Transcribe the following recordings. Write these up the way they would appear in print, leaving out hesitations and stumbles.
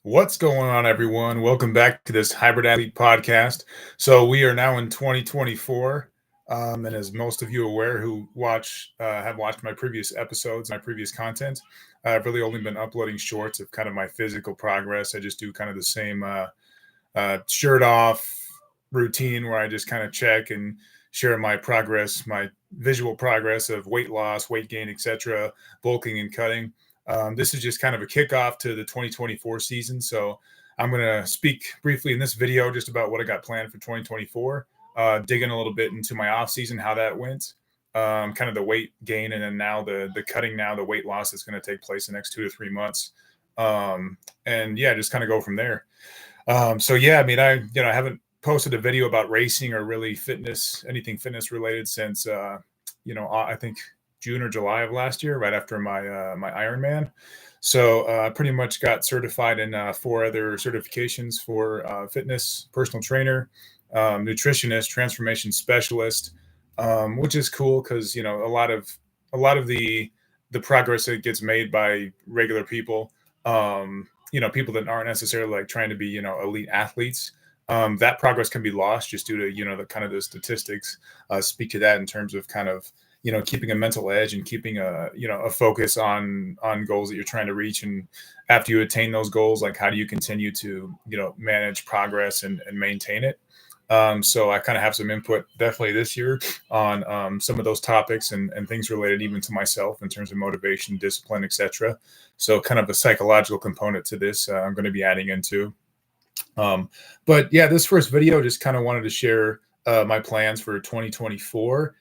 What's going on, everyone? Welcome back to this Hybrid Athlete podcast. So we are now in 2024, and as most of you aware who have watched my previous episodes, my previous content, I've really only been uploading shorts of kind of my physical progress. I just do kind of the same shirt off routine where I just kind of check and share my progress, my visual progress of weight loss, weight gain, etc., bulking and cutting. This is just kind of a kickoff to the 2024 season. So I'm going to speak briefly in this video just about what I got planned for 2024, digging a little bit into my off season, how that went, kind of the weight gain, and then now the cutting, now the weight loss that's going to take place the next 2 to 3 months. And yeah, just kind of go from there. So yeah, I mean, I haven't posted a video about racing or really fitness, anything fitness related since, I think June or July of last year, right after my Ironman. So I pretty much got certified in 4 other certifications for fitness, personal trainer, nutritionist, transformation specialist, which is cool because a lot of the progress that gets made by regular people, people that aren't necessarily like trying to be elite athletes. That progress can be lost just due to the kind of the statistics speak to that in terms of kind of keeping a mental edge and keeping a focus on goals that you're trying to reach. And after you attain those goals, like how do you continue to manage progress and maintain it. So I kind of have some input definitely this year on some of those topics and things related even to myself in terms of motivation, discipline, etc. So kind of a psychological component to this I'm going to be adding into. But yeah, this first video just kind of wanted to share my plans for 2024.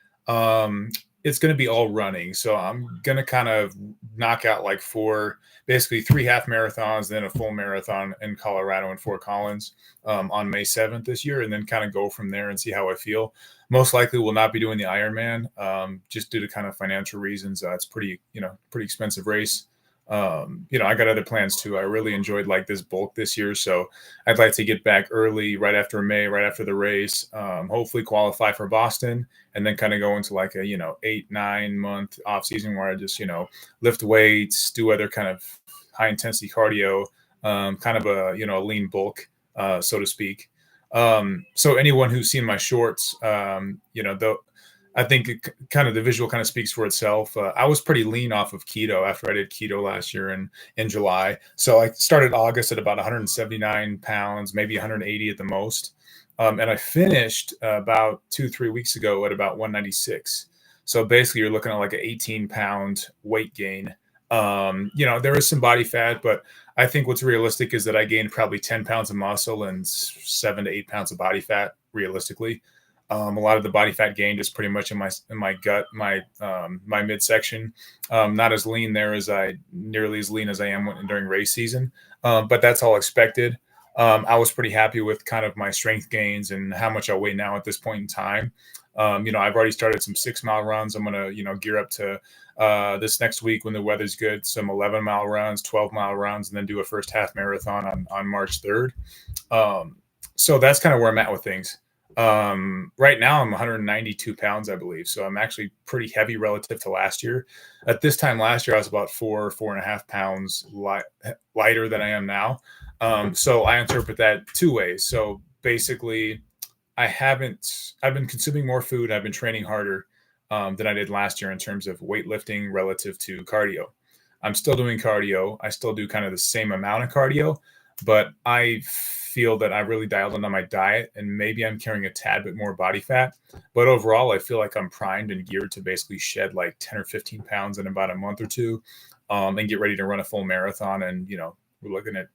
It's going to be all running. So I'm going to kind of knock out like basically 3 half marathons, then a full marathon in Colorado and Fort Collins on May 7th this year, and then kind of go from there and see how I feel. Most likely will not be doing the Ironman just due to kind of financial reasons. It's pretty expensive race. I got other plans too. I really enjoyed like this bulk this year. So I'd like to get back early, right after May, right after the race, hopefully qualify for Boston, and then kind of go into like a, 8-9 month off season where I just, lift weights, do other kind of high intensity cardio, kind of a lean bulk, so to speak. So anyone who's seen my shorts, I think kind of the visual kind of speaks for itself. I was pretty lean off of keto after I did keto last year in July. So I started August at about 179 pounds, maybe 180 at the most. And I finished about 2-3 weeks ago at about 196. So basically you're looking at like an 18-pound weight gain. There is some body fat, but I think what's realistic is that I gained probably 10 pounds of muscle and 7 to 8 pounds of body fat realistically. A lot of the body fat gained is pretty much in my gut, my midsection. Not as lean there as nearly as lean as I am during race season, but that's all expected. I was pretty happy with kind of my strength gains and how much I weigh now at this point in time. I've already started some 6-mile runs. I'm gonna gear up to this next week when the weather's good, some 11-mile runs, 12-mile runs, and then do a first half marathon on March 3rd. So that's kind of where I'm at with things. Right now I'm 192 pounds, I believe. So I'm actually pretty heavy relative to last year. At this time last year, I was about 4.5 pounds lighter than I am now. So I interpret that 2 ways. So basically I've been consuming more food. I've been training harder, than I did last year in terms of weightlifting relative to cardio. I'm still doing cardio. I still do kind of the same amount of cardio, but I feel that I really dialed in on my diet and maybe I'm carrying a tad bit more body fat. But overall, I feel like I'm primed and geared to basically shed like 10 or 15 pounds in about a month or two, and get ready to run a full marathon. And, we're looking at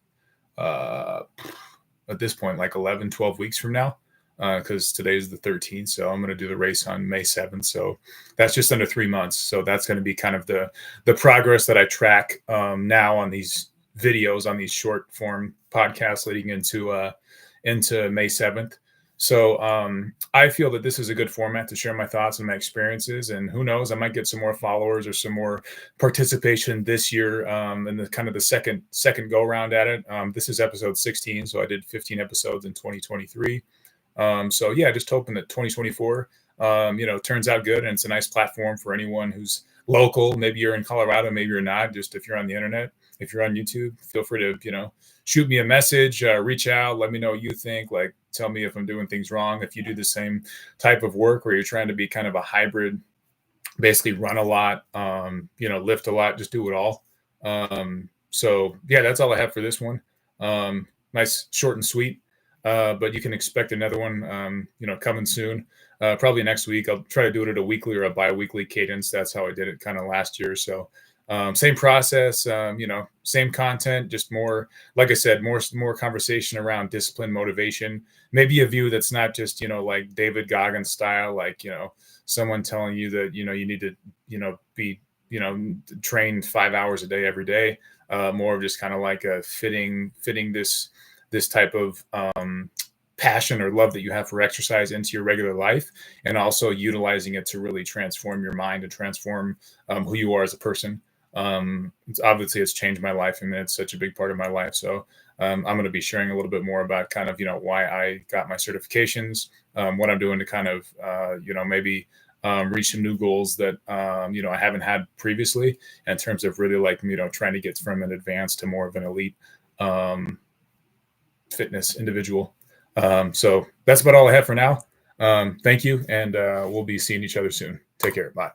this point, like 11, 12 weeks from now, because today is the 13th. So I'm going to do the race on May 7th. So that's just under 3 months. So that's going to be kind of the progress that I track now on these videos, on these short form podcasts leading into May 7th. So I feel that this is a good format to share my thoughts and my experiences. And who knows, I might get some more followers or some more participation this year in the kind of the second go round at it. This is episode 16. So I did 15 episodes in 2023. So yeah, just hoping that 2024, turns out good. And it's a nice platform for anyone who's local. Maybe you're in Colorado, maybe you're not, just if you're on the internet. if you're on YouTube, feel free to, shoot me a message, reach out, let me know what you think. Like, tell me if I'm doing things wrong. If you do the same type of work where you're trying to be kind of a hybrid, basically run a lot, lift a lot, just do it all. So yeah, that's all I have for this one. Nice, short and sweet. But you can expect another one, coming soon. Probably next week. I'll try to do it at a weekly or a bi-weekly cadence. That's how I did it kind of last year. So same process, same content, just more, like I said, more conversation around discipline, motivation, maybe a view that's not just, like David Goggins style, like, someone telling you that, you need to, be, trained 5 hours a day, every day. More of just kind of like a fitting this type of passion or love that you have for exercise into your regular life, and also utilizing it to really transform your mind and transform who you are as a person. It's changed my life, and it's such a big part of my life. So I'm going to be sharing a little bit more about kind of, why I got my certifications, what I'm doing to kind of, maybe reach some new goals that, I haven't had previously, in terms of really like, trying to get from an advanced to more of an elite fitness individual. So that's about all I have for now. Thank you. And we'll be seeing each other soon. Take care. Bye.